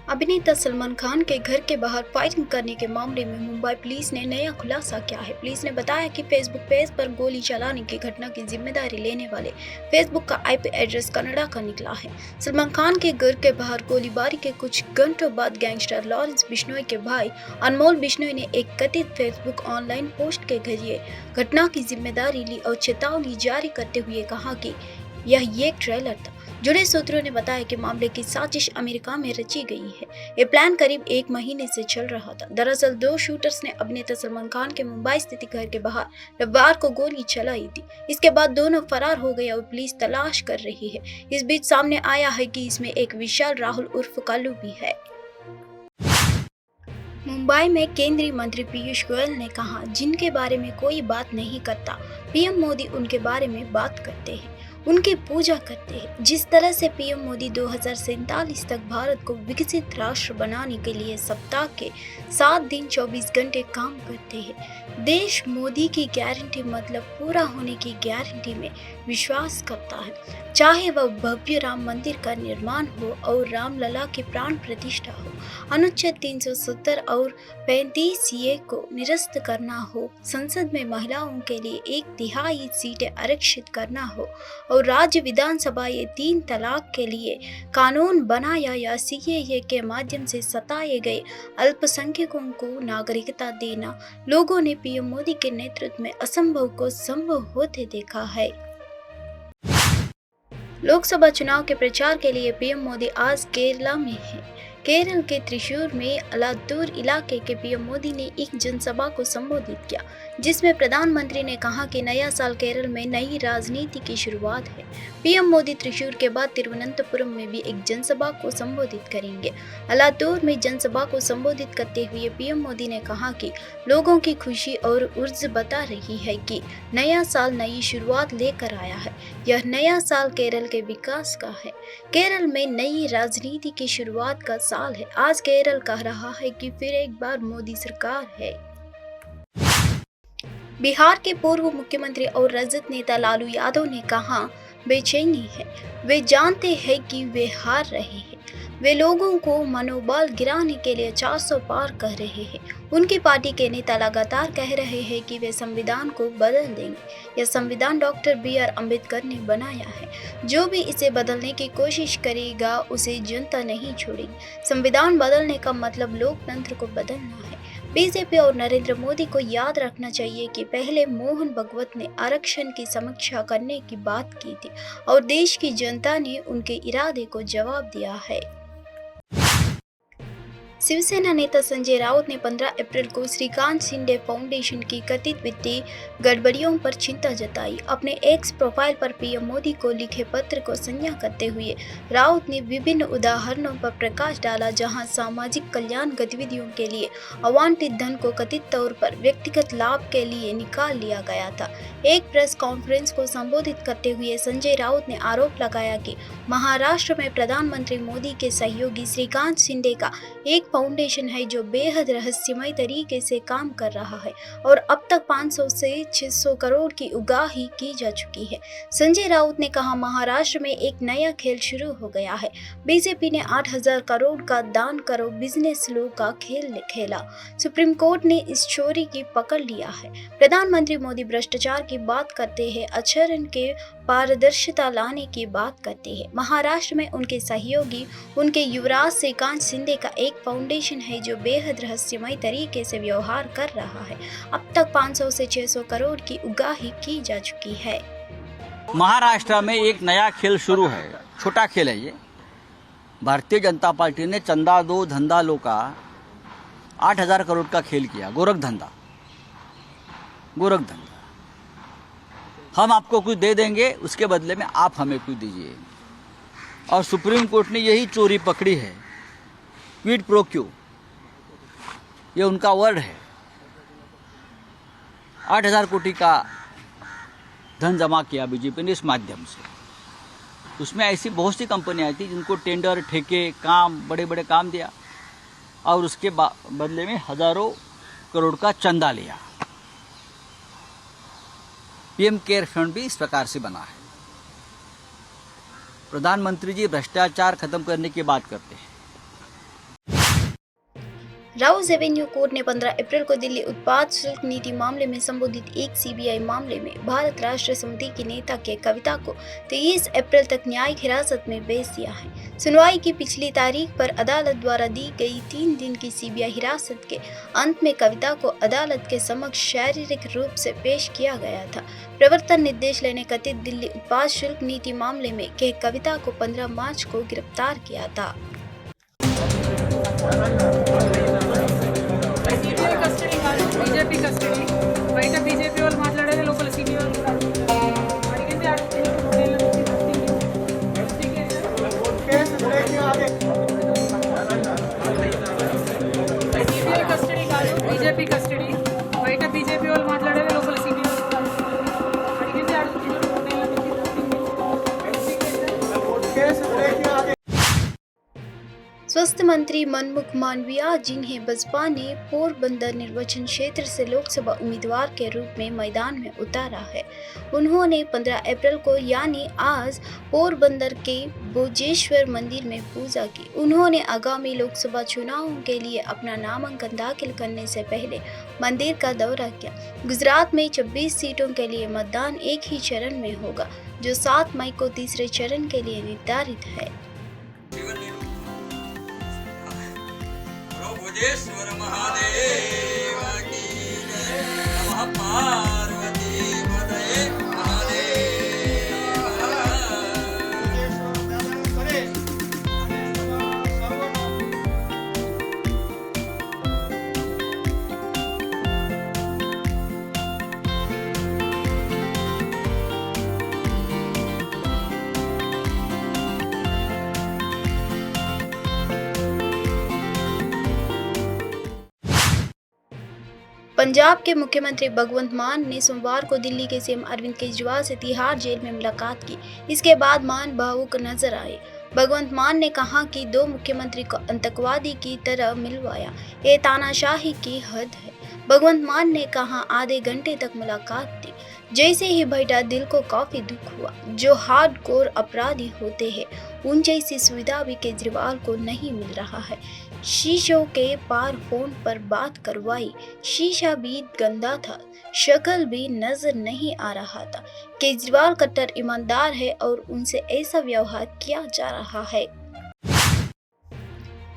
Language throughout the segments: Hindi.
अभिनेता सलमान खान के घर के बाहर फायरिंग करने के मामले में मुंबई पुलिस ने नया खुलासा किया है। पुलिस ने बताया कि फेसबुक पेज पर गोली चलाने की घटना की जिम्मेदारी लेने वाले फेसबुक का आईपी एड्रेस कनाडा का निकला है। सलमान खान के घर के बाहर गोलीबारी के कुछ घंटों बाद गैंगस्टर लॉरेंस बिश्नोई के भाई अनमोल बिश्नोई ने एक कथित फेसबुक ऑनलाइन पोस्ट के जरिए घटना की जिम्मेदारी ली और चेतावनी जारी करते हुए कहा कि यह एक ट्रेलर था। जुड़े सूत्रों ने बताया कि मामले की साजिश अमेरिका में रची गई है। ये प्लान करीब 1 महीने से चल रहा था। दरअसल 2 शूटर्स ने अभिनेता सलमान खान के मुंबई स्थित घर के बाहर रविवार को गोली चलाई थी। इसके बाद दोनों फरार हो गए और पुलिस तलाश कर रही है। इस बीच सामने आया है कि इसमें एक विशाल राहुल उर्फ कल्लू भी है। मुंबई में केंद्रीय मंत्री पीयूष गोयल ने कहा, जिनके बारे में कोई बात नहीं करता, पीएम मोदी उनके बारे में बात करते हैं, उनकी पूजा करते हैं। जिस तरह से पीएम मोदी 2047 तक भारत को विकसित राष्ट्र बनाने के लिए सप्ताह के 7 दिन 24 घंटे काम करते हैं। देश मोदी की गारंटी मतलब पूरा होने की गारंटी में विश्वास करता है, चाहे वह भव्य राम मंदिर का निर्माण हो और रामलला की प्राण प्रतिष्ठा हो, अनुच्छेद 370 और 35A को निरस्त करना हो, संसद में महिलाओं के लिए 1/3 सीटें आरक्षित करना हो और राज्य विधानसभा ये 3 तलाक के लिए कानून बनाया या CAA के माध्यम से सताए गए अल्पसंख्यकों को नागरिकता देना। लोगों ने पीएम मोदी के नेतृत्व में असंभव को संभव होते देखा है। लोकसभा चुनाव के प्रचार के लिए पीएम मोदी आज केरला में हैं। केरल के त्रिशूर में अलादूर इलाके के पीएम मोदी ने एक जनसभा को संबोधित किया, जिसमें प्रधानमंत्री ने कहा कि नया साल केरल में नई राजनीति की शुरुआत है। पीएम मोदी त्रिशूर के बाद तिरुवनंतपुरम में भी एक जनसभा को संबोधित करेंगे। अलादूर में जनसभा को संबोधित करते हुए पीएम मोदी ने कहा कि लोगों की खुशी और उर्ज बता रही है कि नया साल नई शुरुआत लेकर आया है। यह नया साल केरल के विकास का है। केरल में नई राजनीति की शुरुआत का साल है। आज केरल कह रहा है कि फिर एक बार मोदी सरकार है। बिहार के पूर्व मुख्यमंत्री और राजद नेता लालू यादव ने कहा, बेचैनी है। वे जानते हैं कि वे हार रहे हैं। वे लोगों को मनोबल गिराने के लिए 400 पार कह रहे हैं। उनकी पार्टी के नेता लगातार कह रहे हैं कि वे संविधान को बदल देंगे। यह संविधान डॉक्टर BR अम्बेडकर ने बनाया है। जो भी इसे बदलने की कोशिश करेगा उसे जनता नहीं छोड़ेगी। संविधान बदलने का मतलब लोकतंत्र को बदलना है। बीजेपी और नरेंद्र मोदी को याद रखना चाहिए कि पहले मोहन भागवत ने आरक्षण की समीक्षा करने की बात की थी और देश की जनता ने उनके इरादे को जवाब दिया है। शिवसेना नेता संजय राउत ने 15 अप्रैल को श्रीकांत शिंदे फाउंडेशन की कथित वित्तीय गड़बड़ियों पर चिंता जताई। अपने एक्स प्रोफाइल पर पीएम मोदी को लिखे पत्र को साझा करते हुए राउत ने विभिन्न उदाहरणों पर प्रकाश डाला, जहां सामाजिक कल्याण गतिविधियों के लिए आवंटित धन को कथित तौर पर व्यक्तिगत लाभ के लिए निकाल लिया गया था। एक प्रेस कॉन्फ्रेंस को संबोधित करते हुए संजय राउत ने आरोप लगाया कि महाराष्ट्र में प्रधानमंत्री मोदी के सहयोगी श्रीकांत शिंदे का एक फाउंडेशन है जो बेहद रहस्यमय तरीके से काम कर रहा है और अब तक 500 से 600 करोड़ की उगाही की जा चुकी है। संजय राउत ने कहा, महाराष्ट्र में एक नया खेल शुरू हो गया है। बीजेपी ने 8000 करोड़ का दान करो बिजनेस लो का खेल खेला। सुप्रीम कोर्ट ने इस चोरी की पकड़ लिया है। प्रधानमंत्री मोदी भ्रष्टाचार की बात करते हैं, आचरण के पारदर्शिता लाने की बात करते हैं। महाराष्ट्र में उनके सहयोगी उनके युवराज श्रीकांत शिंदे का एक फाउंडेशन है जो बेहद रहस्यमय तरीके से व्यवहार कर रहा है। अब तक 500 से 600 करोड़ की उगाही की जा चुकी है। महाराष्ट्र में एक नया खेल शुरू है। छोटा खेल है ये। भारतीय जनता पार्टी ने चंदा दो धंधा लो का 8000 करोड़ का खेल किया। गोरख धंधा। हम आपको कुछ दे देंगे, उसके बदले में आप हमें कुछ दीजिए। और सुप्रीम कोर्ट ने यही चोरी पकड़ी है। क्विड प्रो क्यो, ये उनका वर्ड है। 8000 कोटी का धन जमा किया बीजेपी ने इस माध्यम से। उसमें ऐसी बहुत सी कंपनियां थी जिनको टेंडर, ठेके, काम, बड़े बड़े काम दिया और उसके बदले में हजारों करोड़ का चंदा लिया। पीएम केयर फंड भी इस प्रकार से बना है। प्रधानमंत्री जी भ्रष्टाचार खत्म करने की बात करते हैं। राउस एवेन्यू कोर्ट ने 15 अप्रैल को दिल्ली उत्पाद शुल्क नीति मामले में संबोधित एक सीबीआई मामले में भारत राष्ट्र समिति के नेता के कविता को 23 अप्रैल तक न्यायिक हिरासत में भेज दिया है। सुनवाई की पिछली तारीख पर अदालत द्वारा दी गई 3 दिन की सीबीआई हिरासत के अंत में कविता को अदालत के समक्ष शारीरिक रूप से पेश किया गया था। प्रवर्तन निदेशालय ने कथित दिल्ली उत्पाद शुल्क नीति मामले में के कविता को 15 मार्च को गिरफ्तार किया था। బీజేపీ కస్టడీ బయట బీజేపీ వాళ్ళు మాట్లాడారు లోపల సిబిఐ వాళ్ళు అడిగితే సిబిఐ కస్టడీ కాదు బీజేపీ కస్టడీ బయట బీజేపీ వాళ్ళు మాట్లాడారు లోపల సిబిఐ అడిగితే स्वास्थ्य मंत्री मनमुख मांडविया, जिन्हें बसपा ने पोरबंदर निर्वाचन क्षेत्र से लोकसभा उम्मीदवार के रूप में मैदान में उतारा है, उन्होंने 15 अप्रैल को यानी आज पोरबंदर के बोजेश्वर मंदिर में पूजा की। उन्होंने आगामी लोकसभा चुनावों के लिए अपना नामांकन दाखिल करने से पहले मंदिर का दौरा किया। गुजरात में 26 सीटों के लिए मतदान एक ही चरण में होगा, जो 7 मई को तीसरे चरण के लिए निर्धारित है। बोजेश्वर महादेव की जय। नमः पार्वती पतये पंजाब के मुख्यमंत्री भगवंत मान ने सोमवार को दिल्ली के सीएम अरविंद केजरीवाल से तिहाड़ जेल में मुलाकात की। इसके बाद मान भावुक नजर आए। भगवंत मान ने कहा कि 2 मुख्यमंत्री को आतंकवादी की तरह मिलवाया, ये तानाशाही की हद है। भगवंत मान ने कहा आधे घंटे तक मुलाकात थी। जैसे ही बैठा दिल को काफी दुख हुआ। जो हार्डकोर अपराधी होते हैं उन जैसी सुविधा भी केजरीवाल को नहीं मिल रहा है। शीशों के पार फोन पर बात करवाई, शीशा भी गंदा था, शक्ल भी नजर नहीं आ रहा था। केजरीवाल कट्टर ईमानदार है और उनसे ऐसा व्यवहार किया जा रहा है।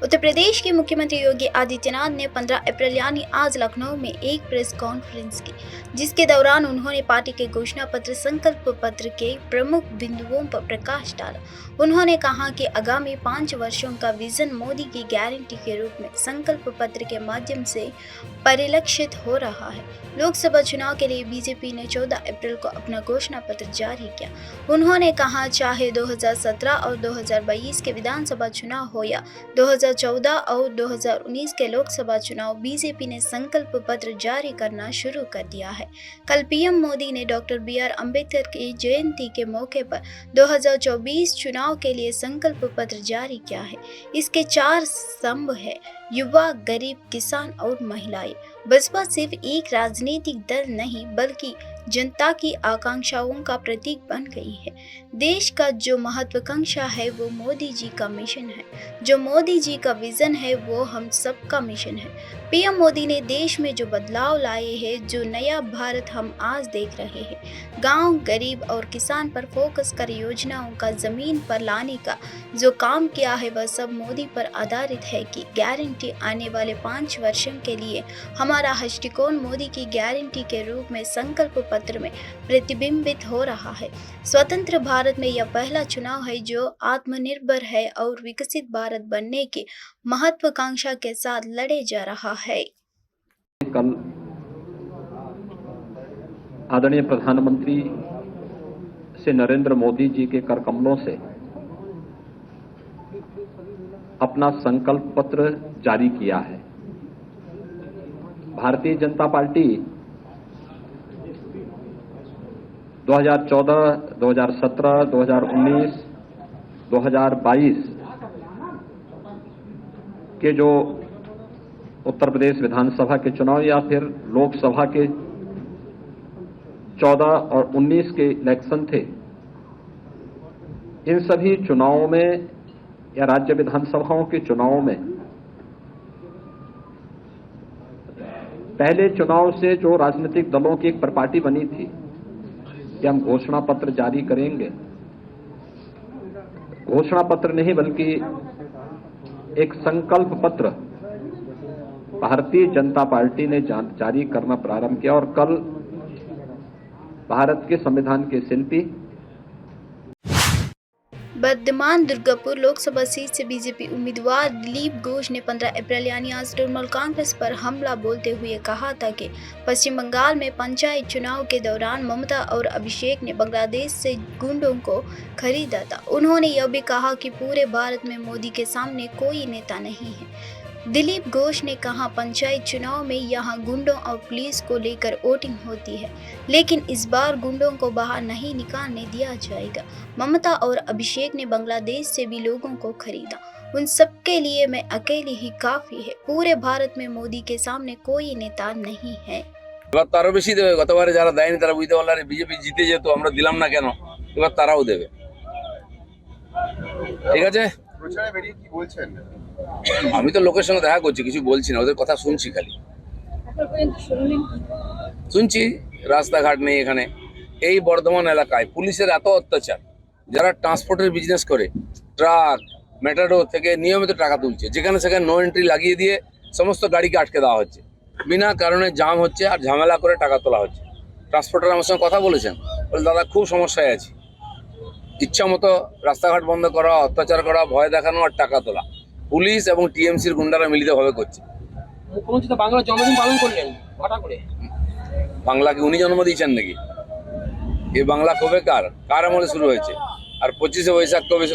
उत्तर प्रदेश के मुख्यमंत्री योगी आदित्यनाथ ने 15 अप्रैल यानी आज लखनऊ में एक प्रेस कॉन्फ्रेंस की, जिसके दौरान उन्होंने पार्टी के घोषणा पत्र संकल्प पत्र के प्रमुख बिंदुओं पर प्रकाश डाला। उन्होंने कहा कि आगामी 5 वर्षों का विजन मोदी की गारंटी के रूप में संकल्प पत्र के माध्यम से परिलक्षित हो रहा है। लोकसभा चुनाव के लिए बीजेपी ने 14 अप्रैल को अपना घोषणा पत्र जारी किया। उन्होंने कहा चाहे 2017 और 2022 के विधानसभा चुनाव हो या 2014 और 2019 के लोकसभा चुनाव, बीजेपी ने संकल्प पत्र जारी करना शुरू कर दिया है। कल पीएम मोदी ने डॉक्टर BR अम्बेडकर की जयंती के मौके पर 2024 चुनाव के लिए संकल्प पत्र जारी किया है। इसके 4 स्तंभ है: युवा, गरीब, किसान और महिलाएं। बसपा सिर्फ एक राजनीतिक दल नहीं बल्कि जनता की आकांक्षाओं का प्रतीक बन गई है। देश का जो महत्वाकांक्षा है वो मोदी जी का मिशन है, जो मोदी जी का विजन है वो हम सबका मिशन है। पीएम मोदी ने देश में जो बदलाव लाए हैं, जो नया भारत हम आज देख रहे हैं, गांव, गरीब और किसान पर फोकस कर योजनाओं का जमीन पर लाने का जो काम किया है वह सब मोदी पर आधारित है कि गारंटी आने वाले 5 वर्षों के लिए हमारा दृष्टिकोण मोदी की गारंटी के रूप में संकल्प पत्र में प्रतिबिंबित हो रहा है। स्वतंत्र भारत में यह पहला चुनाव है जो आत्मनिर्भर है और विकसित भारत बनने की महत्वाकांक्षा के साथ लड़े जा रहा है। कल आदरणीय प्रधानमंत्री श्री नरेंद्र मोदी जी के कर कमलों से अपना संकल्प पत्र जारी किया है। भारतीय जनता पार्टी 2014, 2017, 2019, 2022 के जो उत्तर प्रदेश विधानसभा के चुनाव या फिर लोकसभा के 14 और 19 के इलेक्शन थे, इन सभी चुनावों में या राज्य विधानसभाओं के चुनावों में पहले चुनाव से जो राजनीतिक दलों की एक प्रपार्टी बनी थी कि हम घोषणा पत्र जारी करेंगे, घोषणा पत्र नहीं बल्कि एक संकल्प पत्र भारतीय जनता पार्टी ने जारी करना प्रारंभ किया और कल भारत के संविधान के शिल्पी बर्धमान दुर्गापुर लोकसभा सीट से बीजेपी उम्मीदवार दिलीप घोष ने 15 अप्रैल यानी आज तृणमूल कांग्रेस पर हमला बोलते हुए कहा था कि पश्चिम बंगाल में पंचायत चुनाव के दौरान ममता और अभिषेक ने बांग्लादेश से गुंडों को खरीदा था। उन्होंने यह भी कहा कि पूरे भारत में मोदी के सामने कोई नेता नहीं है। दिलीप घोष ने कहा, पंचायत चुनाव में यहां गुंडों और पुलिस को लेकर वोटिंग होती है, लेकिन इस बार गुंडों को बाहर नहीं निकालने दिया जाएगा। ममता और अभिषेक ने बांग्लादेश से भी लोगों को खरीदा, उन सबके लिए मैं अकेली ही काफी है। पूरे भारत में मोदी के सामने कोई नेता नहीं है। এবার তারও বেশি দেবে। গতবারে যারা দেয়নি তারা বুঝতে পারলো বিজেপি জিতে যেত, আমরা দিলাম না কেন, এবার তারাও দেবে। ঠিক আছে, প্রচারে বেরিয়ে কি বলছেন? আমি তো লোকের সঙ্গে দেখা করছি, কিছু বলছি না, ওদের কথা শুনছি, খালি শুনছি। রাস্তাঘাট নেই এখানে, এই বর্ধমান এলাকায় পুলিশের এত অত্যাচার, যারা ট্রান্সপোর্টের বিজনেস করে ট্রাক মেটাডোর থেকে নিয়মিত টাকা তুলছে, যেখানে সেখানে নো এন্ট্রি লাগিয়ে দিয়ে সমস্ত গাড়িকে আটকে দেওয়া হচ্ছে, বিনা কারণে জাম হচ্ছে আর ঝামেলা করে টাকা তোলা হচ্ছে। ট্রান্সপোর্টার আমার সঙ্গে কথা বলেছেন, বলে দাদা খুব সমস্যায় আছি, ইচ্ছা মতো রাস্তাঘাট বন্ধ করা, অত্যাচার করা, ভয় দেখানো আর টাকা তোলা পুলিশ এবং টিএমসির গুন্ডারা মিলিতভাবে করছে। মুখ্যমন্ত্রী তো বাংলার জন্মদিন পালন করলেন হঠাৎ করে। বাংলাকে উনি জন্ম দিয়েছেন নাকি? এই বাংলা কবে কার আমলে শুরু হয়েছে? আর 25শে বৈশাখ কবে,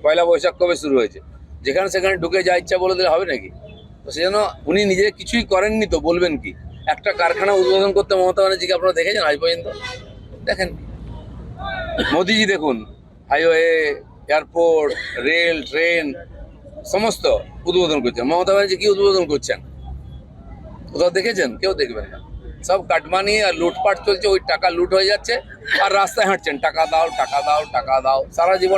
পয়লা বৈশাখ কবে শুরু হয়েছে? যেখানে সেখানে ঢুকে যা ইচ্ছা বলে দিলে হবে নাকি? তো সেজন্য উনি নিজে কিছুই করেননি, তো বলবেন কি? একটা কারখানা উদ্বোধন করতে মমতা ব্যানার্জিকে আপনারা দেখেছেন আজ পর্যন্ত? দেখেন। মোদিজি দেখুন, হাইওয়ে, এয়ারপোর্ট, রেল, ট্রেন সমস্ত উদ্বোধন করছেন। মমতা ব্যানার্জি কি উদ্বোধন করছেন কোথাও দেখেছেন? কেউ দেখবেন না। সব কাটমানি আর লুটপাট চলছে, ওই টাকা লুট হয়ে যাচ্ছে আর রাস্তায় হাঁটছেন, টাকা দাও টাকা দাও টাকা দাও, সারা জীবন